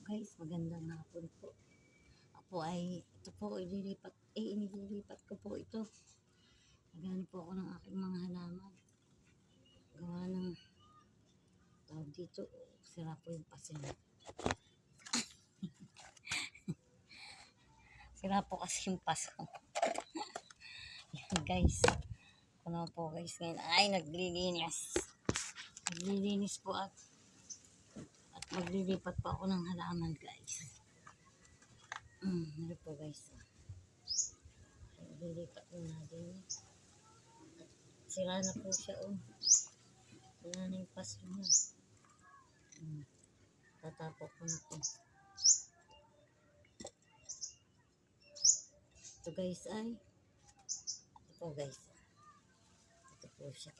Guys, magandang hapon po. Ako ay, ito po, inililipat ko po ito. Naghanap po ako ng aking mga halaman. Gawa ng, tawag dito, sira po yung pasin. Sira po kasi yung paso. Yan guys. Ako naman po guys ngayon ay naglilinis. Naglilinis po at maglilipat po ako ng halaman guys. Ano po guys. Naglilipat po natin. Sira na po siya wala na yung paso niya. Tatapok ko na po. Ito guys ay ito po guys. Ito po siya.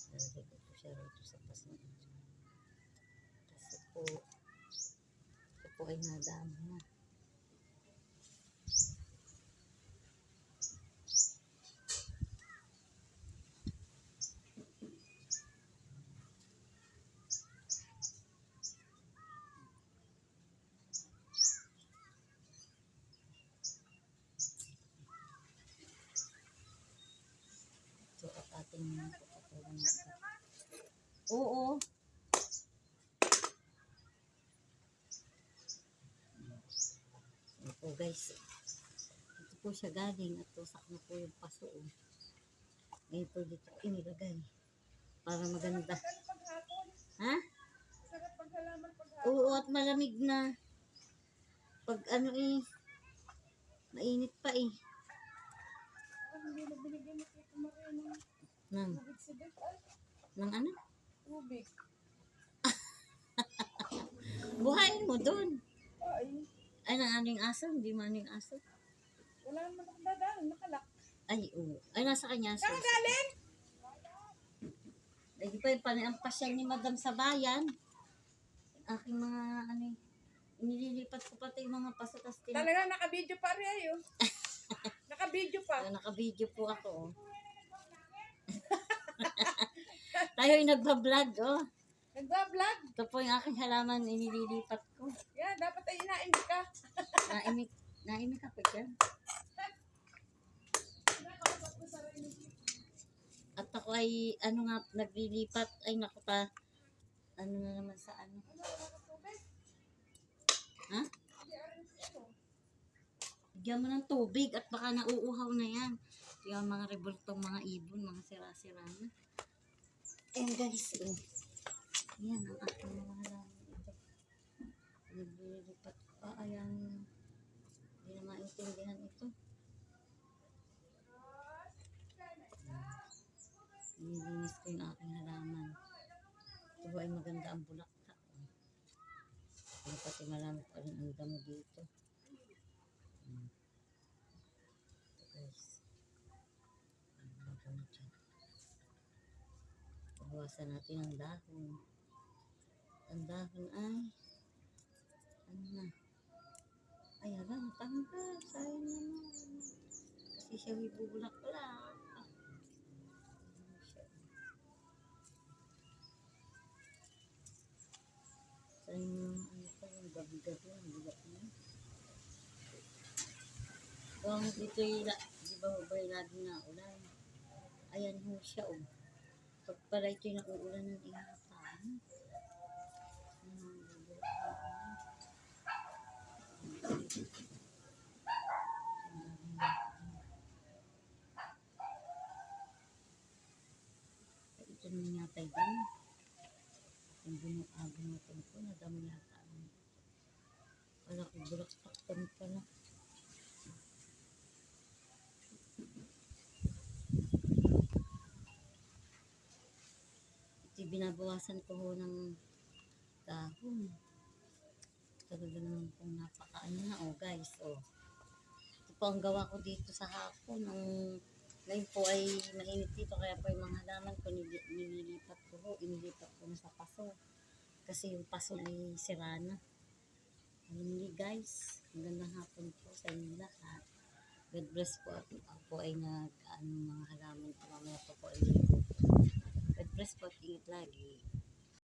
Lalagay ko po siya rito sa paso niya. Kasi po ito po ay nadami na. So, at ating pagkatulang natin. Oo. Ito po guys. Ito po siya galing at tusak na po yung paso. Ngayon po dito inilagay. Para maganda. Ha? Oo, at malamig na. Pag ano mainit pa Hindi na binigyan mo kay Kumarin Nang tubig sibig ano? tubig. Buhayin mo doon. Ay, Ay, nang aning aso. Hindi mo aning aso. wala naman akong dadaan, nakalak. Ay, oo. Ay, nasa kanya. Saan galing? Ay, di pa yung paniampas yan ni Madam sa bayan. Aking mga inililipat ko pati yung mga paso. Talaga, naka-video pa rin ayo. Naka-video pa. Naka-video po ako. Tayo yung nagbablog, Nagba-vlog. Ito po yung aking halaman, inililipat ko. Yeah, dapat ay inaimik ka. Naimik ako dyan. At ako ay, naglilipat. Ay, naku pa. Ano na naman sa ano. Ha? Bigyan mo ng tubig at baka nauuhaw na yan. Ito yung mga revoltong mga ibon, mga sira-sira na. Ayan guys. Ayan ang aking mga halaman ito. Naglilipat ko. Ayan. Hindi na maintindihan ito. Nilinis ko yung aking halaman. Ito ay maganda ang bulakta. Pero pati marami pa rin ang damo dito. Ito guys. Ang damo dyan. Bawasan natin ang dahon. Ang dahon ay ano na. Ay, hala, natanggal. Sayang naman. Kasi siya may bubulak-bulak. Sayang naman yung gabi-gabi. Ang bulak na. Kung dito di ba lagi na ulan? Ayan ho siya Pag pala ito'y nauulan ng ingatan. Ito naman yata yun. Kung bunutin ko, nadami yata. Wala ko bulak-taktan pala. Binabawasan ko ho ng dahon. Talaga naman pong napakaano na guys Ito po ang gawa ko dito sa hapon. Ngayon po ay mainit dito kaya po yung mga halaman ko inilipat ko na sa paso. Kasi yung paso ay sira na. Alam guys, magandang hapon po sa inyo lahat. God bless po ako po ay mga halaman ko. Mamaya po ay God bless po, ingat lagi.